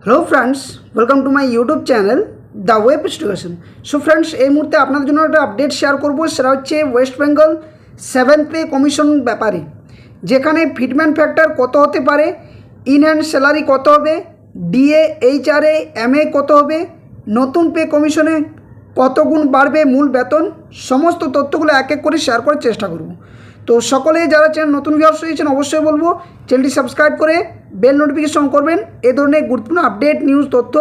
Hello friends, welcome to my YouTube channel the web education. So friends, এই মুহূর্তে আপনাদের জন্য একটা আপডেট শেয়ার করব। সেটা হচ্ছে West Bengal 7th pay commission ব্যাপারে, যেখানে ফিটমেন্ট ফ্যাক্টর কত হতে পারে, ইন হ্যান্ড স্যালারি কত হবে, ডিএ এইচআরএ এমএ কত হবে, নতুন পে কমিশনে কত গুণ বাড়বে মূল বেতন, সমস্ত তথ্যগুলো এক এক করে শেয়ার করার চেষ্টা করব। তো সকলেই যারা চ্যানেল নতুন ভিউয়ার্স হয়েছেন অবশ্যই বলবো চ্যানেলটি সাবস্ক্রাইব করে বেল নোটিফিকেশন করবেন এই ধরনের গুরুত্বপূর্ণ আপডেট নিউজ তথ্য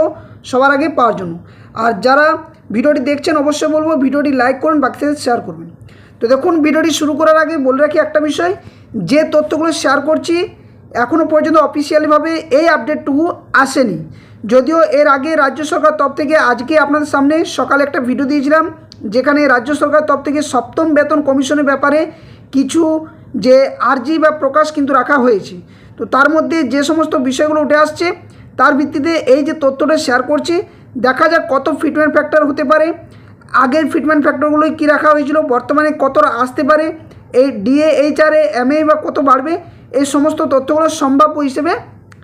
সবার আগে পাওয়ার জন্য। আর যারা ভিডিওটি দেখছেন অবশ্যই বলবো ভিডিওটি লাইক করুন, বাকিদের শেয়ার করবেন। তো দেখুন, ভিডিওটি শুরু করার আগে বলে রাখি একটা বিষয়, যে তথ্যগুলো শেয়ার করছি এখনও পর্যন্ত অফিসিয়ালিভাবে এই আপডেটটুকু আসেনি। যদিও এর আগে রাজ্য সরকার তরফ থেকে আজকে আপনাদের সামনে সকালে একটা ভিডিও দিয়েছিলাম, যেখানে রাজ্য সরকার তরফ থেকে 7ম বেতন কমিশনের ব্যাপারে কিছু যে আর্জি বা প্রকাশ কিন্তু রাখা হয়েছে। তো তার মধ্যে যে সমস্ত বিষয়গুলো উঠে আসছে তার ভিত্তিতে এই যে তথ্যটা শেয়ার করছি, দেখা যাক কত ফিটমেন্ট ফ্যাক্টর হতে পারে, আগের ফিটমেন্ট ফ্যাক্টরগুলোই কী রাখা হয়েছিল, বর্তমানে কতটা আসতে পারে, এই ডিএ এইচআরএ এমএ বা কত বাড়বে, এই সমস্ত তথ্যগুলো সম্ভাব্য হিসেবে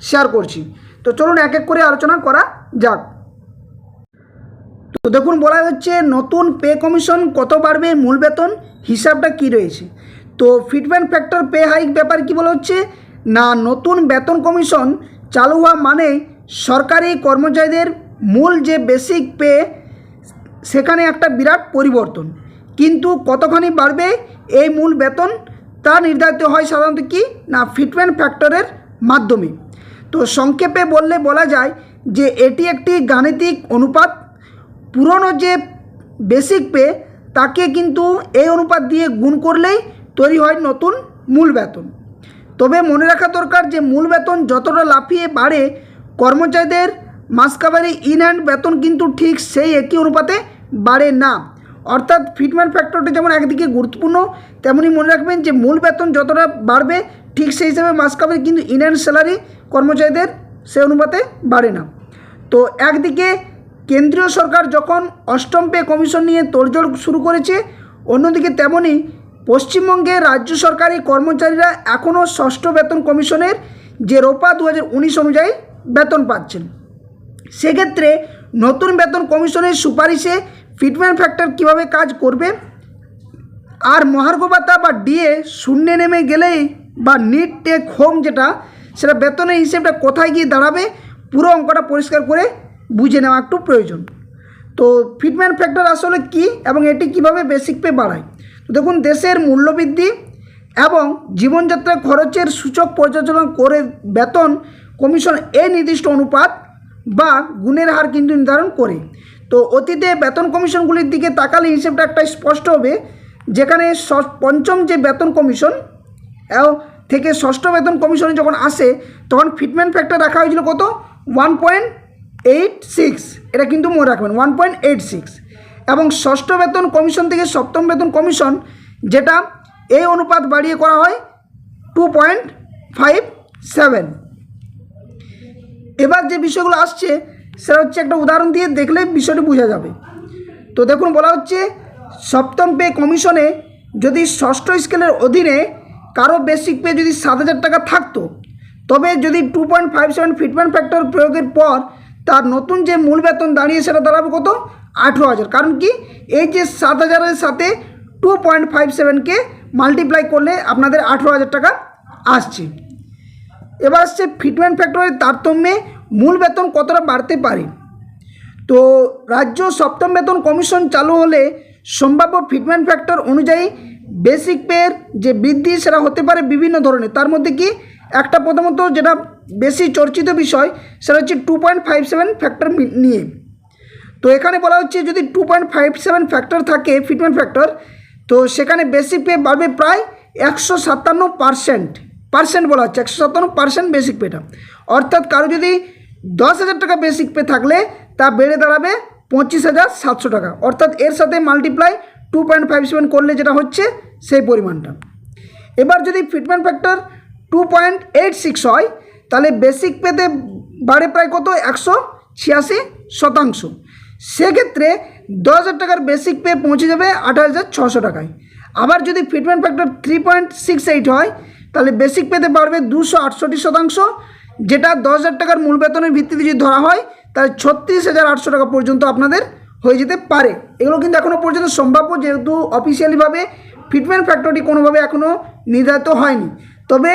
শেয়ার করছি। তো চলুন এক এক করে আলোচনা করা যাক। তো দেখুন, বলা হচ্ছে নতুন পে কমিশন কত বাড়বে মূল বেতন, হিসাবটা কী রয়েছে। তো ফিটমেন্ট ফ্যাক্টর পে হাইক ব্যাপারে কী বলা হচ্ছে না, নতুন বেতন কমিশন চালু হওয়া মানে সরকারি কর্মচারীদের মূল যে বেসিক পে সেখানে একটা বিরাট পরিবর্তন। কিন্তু কতখানি বাড়বে এই মূল বেতন তা নির্ধারিত হয় সাধারণত কি না ফিটমেন্ট ফ্যাক্টরের মাধ্যমে। তো সংক্ষেপে বললে বলা যায় যে এটি একটি গাণিতিক অনুপাত। পুরনো যে বেসিক পে তাকে কিন্তু এই অনুপাত দিয়ে গুণ করলেই তৈরি হয় নতুন মূল বেতন। তবে মনে রাখা দরকার যে মূল বেতন যতটা লাফিয়ে বাড়ে, কর্মচারীদের মাসকাবারি ইন হ্যান্ড বেতন কিন্তু ঠিক সেই একই অনুপাতে বাড়ে না। অর্থাৎ ফিটমেন্ট ফ্যাক্টরটি যেমন একদিকে গুরুত্বপূর্ণ, তেমনি মনে রাখবেন যে মূল বেতন যতটা বাড়বে ঠিক সেই হিসাবে মাসকাবারি কিন্তু ইন হ্যান্ড স্যালারি কর্মচারীদের সে অনুপাতে বাড়ে না। তো একদিকে কেন্দ্রীয় সরকার যখন 8ম পে কমিশন নিয়ে তোড়জোড় শুরু করেছে, অন্যদিকে তেমনি পশ্চিমবঙ্গের রাজ্য সরকারি কর্মচারীরা এখনও 6ষ্ঠ বেতন কমিশনের যে রোপা 2019 অনুযায়ী বেতন পাচ্ছেন। সেক্ষেত্রে নতুন বেতন কমিশনের সুপারিশে ফিটমেন্ট ফ্যাক্টর কীভাবে কাজ করবে, আর মহার্ঘ ভাতা বা ডিএ শূন্যে নেমে গেলেই বা নিট টেক হোম যেটা সেটা বেতনের হিসেবটা কোথায় গিয়ে দাঁড়াবে, পুরো অঙ্কটা পরিষ্কার করে বুঝে নেওয়া একটু প্রয়োজন। তো ফিটমেন্ট ফ্যাক্টর আসলে কি এবং এটি কিভাবে বেসিক পে বাড়ায়। তো দেখুন, দেশের মূল্যবৃদ্ধি এবং জীবনযাত্রার খরচের সূচক পর্যালোচনা করে বেতন কমিশন এই নির্দিষ্ট অনুপাত বা গুণের হার কিন্তু নির্ধারণ করে। তো অতীতে বেতন কমিশনগুলির দিকে তাকালে হিসেবটা একটা স্পষ্ট হবে, যেখানে 5ম যে বেতন কমিশন থেকে 6ষ্ঠ বেতন কমিশনে যখন আসে তখন ফিটমেন্ট ফ্যাক্টর রাখা হয়েছিল কত 1.86, এটা কিন্তু মনে রাখবেন 1.86, এবং 6ষ্ঠ বেতন কমিশন থেকে 7ম বেতন কমিশন যেটা এই অনুপাত বাড়িয়ে করা হয় 2.57। এবার যে বিষয়গুলো আসছে সেটা হচ্ছে একটা উদাহরণ দিয়ে দেখলে বিষয়টি বোঝা যাবে। তো দেখুন, বলা হচ্ছে 7ম পে কমিশনে যদি 6ষ্ঠ স্কেলের অধীনে কারো বেসিক পে যদি 7,000 টাকা থাকতো, তবে যদি 2.57 ফিটমেন্ট ফ্যাক্টর প্রয়োগের পর তার নতুন যে মূল বেতন দাঁড়িয়ে সেটা দাঁড়াবে কত 18,000। কারণ কি, এই যে 7,000-এর সাথে 2.57কে মাল্টিপ্লাই করলে আপনাদের 18,000 টাকা আসছে। এবার আসছে ফিটমেন্ট ফ্যাক্টরের তারতম্যে মূল বেতন কতটা বাড়তে পারে। তো রাজ্য 7ম বেতন কমিশন চালু হলে সম্ভাব্য ফিটমেন্ট ফ্যাক্টর অনুযায়ী বেসিক পের যে বৃদ্ধি সেটা হতে পারে বিভিন্ন ধরনের। তার মধ্যে কি একটা প্রথমত যেটা বেশি চর্চিত বিষয় সেটা হচ্ছে 2.57 ফ্যাক্টর নিয়ে। তো এখানে বলা হচ্ছে যদি 2.57 ফ্যাক্টর থাকে ফিটমেন্ট ফ্যাক্টর, তো সেখানে বেসিক পে বাড়বে প্রায় 157% বলা হচ্ছে, 157% বেসিক পেটা। অর্থাৎ কারো যদি 10,000 টাকা বেসিক পে থাকলে তা বেড়ে দাঁড়াবে 25,700 টাকা। অর্থাৎ এর সাথে মাল্টিপ্লাই 2.57 করলে যেটা হচ্ছে সেই পরিমাণটা। এবার যদি ফিটমেন্ট ফ্যাক্টর 2.86 হয় তাহলে বেসিক পেতে বাড়ে প্রায় কত 186%। সেক্ষেত্রে 10,000 টাকার বেসিক পে পৌঁছে যাবে 28,600 টাকায়। আবার যদি ফিটমেন্ট ফ্যাক্টর 3.68 হয় তাহলে বেসিক পেতে বাড়বে 268%। যেটা 10,000 টাকার মূল বেতনের ভিত্তিতে যদি ধরা হয় তাহলে 36,800 টাকা পর্যন্ত আপনাদের হয়ে যেতে পারে। এগুলো কিন্তু এখনও পর্যন্ত সম্ভাব্য, যেহেতু অফিসিয়ালিভাবে ফিটমেন্ট ফ্যাক্টরটি কোনোভাবে এখনও নির্ধারিত হয়নি। তবে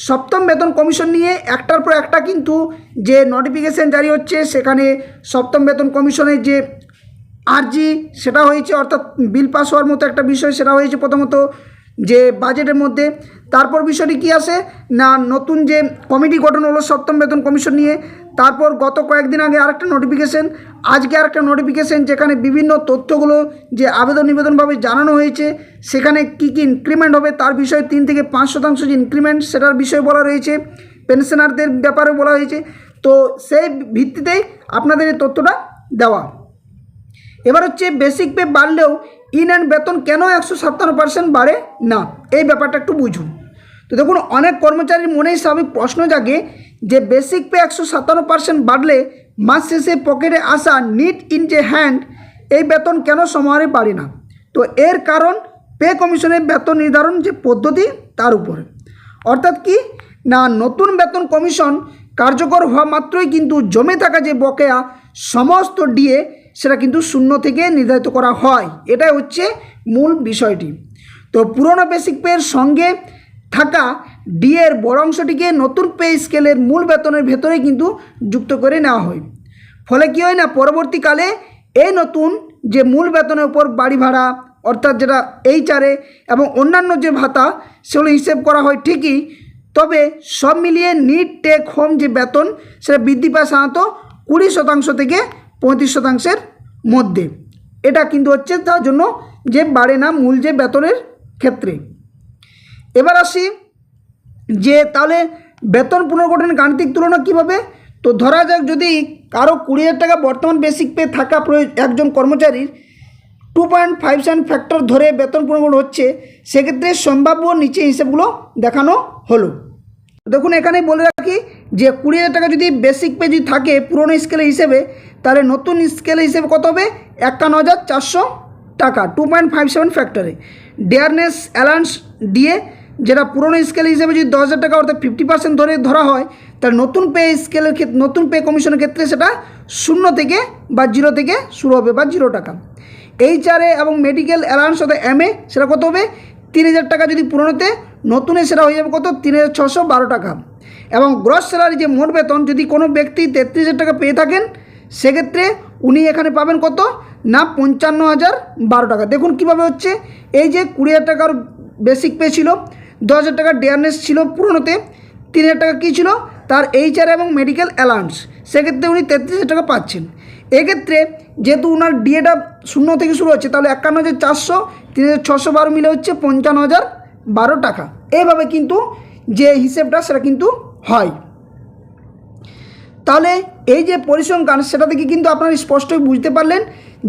সপ্তম বেতন কমিশন নিয়ে একটার পর একটা কিন্তু যে নোটিফিকেশান জারি হচ্ছে, সেখানে সপ্তম বেতন কমিশনের যে আর্জি সেটা হয়েছে, অর্থাৎ বিল পাস হওয়ার মতো একটা বিষয় সেটা হয়েছে প্রথমত যে বাজেটের মধ্যে। তারপর বিষয়টি কী আসে না, নতুন যে কমিটি গঠন হলো সপ্তম বেতন কমিশন নিয়ে। তারপর গত কয়েকদিন আগে আরেকটা নোটিফিকেশান, আজকে আরেকটা নোটিফিকেশান, যেখানে বিভিন্ন তথ্যগুলো যে আবেদন নিবেদনভাবে জানানো হয়েছে, সেখানে কী কী ইনক্রিমেন্ট হবে তার বিষয়ে 3 থেকে 5% যে ইনক্রিমেন্ট সেটার বিষয়ে বলা রয়েছে, পেনশনারদের ব্যাপারেও বলা হয়েছে। তো সেই ভিত্তিতেই আপনাদের এই তথ্যটা দেওয়া। এবার হচ্ছে বেসিক পে বাড়লেও ইন অ্যান্ড বেতন কেন 157% বাড়ে না, এই ব্যাপারটা একটু বুঝুন। তো দেখুন, অনেক কর্মচারীর মনেই স্বাভাবিক প্রশ্ন জাগে যে বেসিক পে 157% বাড়লে মাস শেষে পকেটে আসা নিট ইন যে হ্যান্ড এই বেতন কেন সমাহারে বাড়ে না। তো এর কারণ পে কমিশনের বেতন নির্ধারণ যে পদ্ধতি তার উপরে। অর্থাৎ কি না, নতুন বেতন কমিশন কার্যকর হওয়া মাত্রই কিন্তু জমে থাকা যে বকেয়া সমস্ত ডিএ সেটা কিন্তু 0 থেকে নির্ধারিত করা হয়। এটাই হচ্ছে মূল বিষয়টি। তো পুরনো বেসিক পের সঙ্গে থাকা ডিএর বড় অংশটিকে নতুন পে স্কেলের মূল বেতনের ভেতরে কিন্তু যুক্ত করে নেওয়া হয়। ফলে কী হয় না, পরবর্তীকালে এই নতুন যে মূল বেতনের উপর বাড়ি ভাড়া অর্থাৎ যেটা এইচআরএ এবং অন্যান্য যে ভাতা সেগুলো হিসেব করা হয় ঠিকই, তবে সব মিলিয়ে নিট টেক হোম যে বেতন সেটা বৃদ্ধি পায় সাধারণত 20% থেকে 35%-এর মধ্যে। এটা কিন্তু হচ্ছে তার জন্য যে বাড়ে না মূল যে বেতনের ক্ষেত্রে। এবার আসি যে তাহলে বেতন পুনর্গঠনের গাণিতিক তুলনা কীভাবে। তো ধরা যাক যদি কারো 20,000 টাকা বর্তমান বেসিক পে থাকা একজন কর্মচারীর 2.5% ফ্যাক্টর ধরে বেতন পুনর্গঠন হচ্ছে, সেক্ষেত্রে সম্ভাব্য নিচে হিসেবগুলো দেখানো হলো। দেখুন, এখানে বলে রাখি যে 20,000 টাকা যদি বেসিক পে যদি থাকে পুরনো স্কেলে হিসেবে, তাহলে নতুন স্কেলে হিসেবে কত হবে 51,400 টাকা 2.57 ফ্যাক্টরে। ডেয়ারনেস অ্যালাউন্স দিয়ে যেটা পুরনো স্কেল হিসেবে যদি 10,000 টাকা অর্থাৎ 50% ধরে ধরা হয়, তাহলে নতুন পে স্কেলের ক্ষেত্রে নতুন পে কমিশনের ক্ষেত্রে সেটা 0 থেকে বা 0 থেকে শুরু হবে বা 0 টাকা। এইচআরএ এবং মেডিকেল অ্যালাউন্স অর্থাৎ এমএ সেটা কত হবে 3,000 টাকা যদি পুরনোতে, নতুনে সেটা হয়ে যাবে কত 3,612 টাকা। এবং গ্রস স্যালারি যে মোট বেতন যদি কোনো ব্যক্তি 33,000 টাকা পেয়ে থাকেন, সেক্ষেত্রে উনি এখানে পাবেন কত না 55,012 টাকা। দেখুন কীভাবে হচ্ছে, এই যে 20,000 টাকার বেসিক পে ছিল, 10,000 টাকার ডেয়ারনেস ছিল পুরনোতে, 3,000 টাকা কী ছিল তার এইচআর এবং মেডিকেল অ্যালাউন্স, সেক্ষেত্রে উনি 33,000 টাকা পাচ্ছেন। এক্ষেত্রে যেহেতু ওনার ডিএটা 0 থেকে শুরু হচ্ছে, তাহলে 51,400 3,612 মিলে হচ্ছে 55,012 টাকা। এইভাবে কিন্তু যে হিসেবটা সেটা কিন্তু হয়। তাহলে এই যে পরিসংখ্যান সেটা থেকে কিন্তু আপনারা স্পষ্টই বুঝতে পারলেন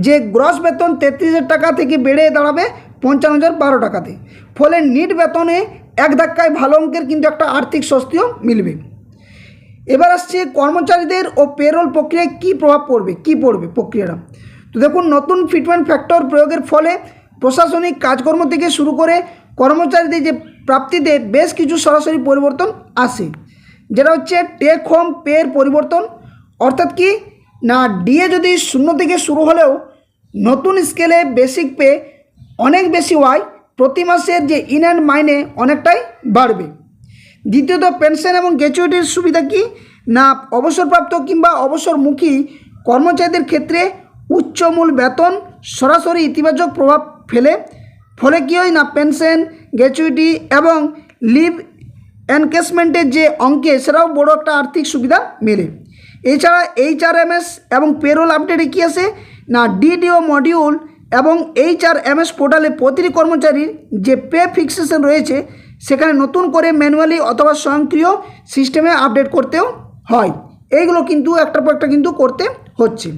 যে গ্রস বেতন 33,000 টাকা থেকে বেড়ে দাঁড়াবে 55,012 টাকাতে। ফলে নিট বেতনে এক ধাক্কায় ভালো অঙ্কের কিন্তু একটা আর্থিক স্বস্তিও মিলবে। এবার আসছে কর্মচারীদের ও পেরোল প্রক্রিয়ায় কী প্রভাব পড়বে, কী পড়বে প্রক্রিয়াটা। তো দেখুন, নতুন ফিটমেন্ট ফ্যাক্টর প্রয়োগের ফলে প্রশাসনিক কাজকর্ম থেকে শুরু করে কর্মচারীদের যে প্রাপ্তিতে বেশ কিছু সরাসরি পরিবর্তন আসে, যেটা হচ্ছে টেক হোম পের পরিবর্তন। অর্থাৎ কি না, ডিএ যদি 0 থেকে শুরু হলেও নতুন স্কেলে বেসিক পে অনেক বেশি হয়, প্রতি মাসের যে ইন অ্যান্ড মাইনে অনেকটাই বাড়বে। দ্বিতীয়ত পেনশন এবং গ্র্যাচুইটির সুবিধা কি না, অবসরপ্রাপ্ত কিংবা অবসরমুখী কর্মচারীদের ক্ষেত্রে উচ্চ মূল বেতন সরাসরি ইতিবাচক প্রভাব ফেলে। ফলে কী হয় না, পেনশন গ্র্যাচুইটি এবং লিভ এনকেসমেন্টের যে অঙ্কে সেটাও বড় একটা আর্থিক সুবিধা মেলে। এছাড়া এইচআরএমএস এবং পেরোল আপডেটে কী আছে না, ডিডিও মডিউল এবং এইচআরএমএস পোর্টালে প্রতিটি কর্মচারীর যে পে ফিক্সেশন রয়েছে সেখানে নতুন করে ম্যানুয়ালি অথবা স্বয়ংক্রিয় সিস্টেমে আপডেট করতেও হয়। এইগুলো কিন্তু একটার পর একটা কিন্তু করতে হচ্ছে।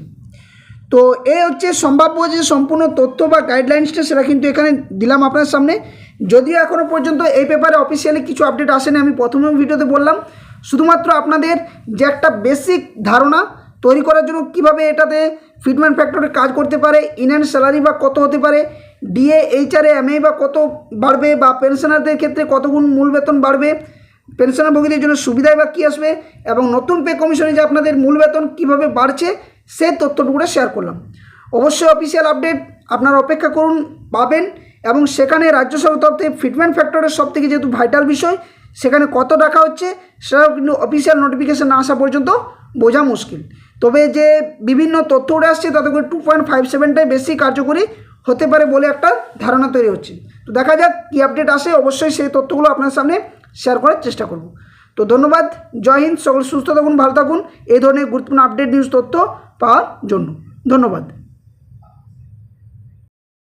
তো এই হচ্ছে সম্ভাব্য যে সম্পূর্ণ তথ্য বা গাইডলাইন্সটা সেটা কিন্তু এখানে দিলাম আপনার সামনে। যদিও এখনও পর্যন্ত এই ব্যাপারে অফিসিয়ালি কিছু আপডেট আসেনি, আমি প্রথমে ভিডিওতে বললাম, শুধুমাত্র আপনাদের যে একটা বেসিক ধারণা তৈরি করার জন্য কিভাবে এটাতে ফিটমেন্ট ফ্যাক্টরে কাজ করতে পারে, ইনহ্যান্ড স্যালারি বা কত হতে পারে, ডিএ এইচআরএ এমএ বা কত বাড়বে, বা পেনশনারদের ক্ষেত্রে কত গুণ মূল বেতন বাড়বে, পেনশনভোগীদের জন্য সুবিধায় বা কী আসবে এবং নতুন পে কমিশনে যে আপনাদের মূল বেতন কীভাবে বাড়ছে সেই তথ্যটুকুটা শেয়ার করলাম। অবশ্যই অফিসিয়াল আপডেট আপনারা অপেক্ষা করুন, পাবেন। এবং সেখানে রাজ্য সরকার তরফ থেকে ফিটমেন্ট ফ্যাক্টরের সব থেকে যেহেতু ভাইটাল বিষয়, সেখানে কত টাকা হচ্ছে সেটাও কিন্তু অফিসিয়াল নোটিফিকেশান না আসা পর্যন্ত বোঝা মুশকিল। তবে যে বিভিন্ন তথ্য উঠে আসছে তাতে করে 2.57টাই বেশি কার্যকরী হতে পারে বলে একটা ধারণা তৈরি হচ্ছে। তো দেখা যাক কী আপডেট আসে, অবশ্যই সেই তথ্যগুলো আপনার সামনে শেয়ার করার চেষ্টা করব। তো ধন্যবাদ, জয় হিন্দ, সকল সুস্থ থাকুন, ভালো থাকুন এই ধরনের গুরুত্বপূর্ণ আপডেট নিউজ তথ্য পাওয়ার জন্য। ধন্যবাদ।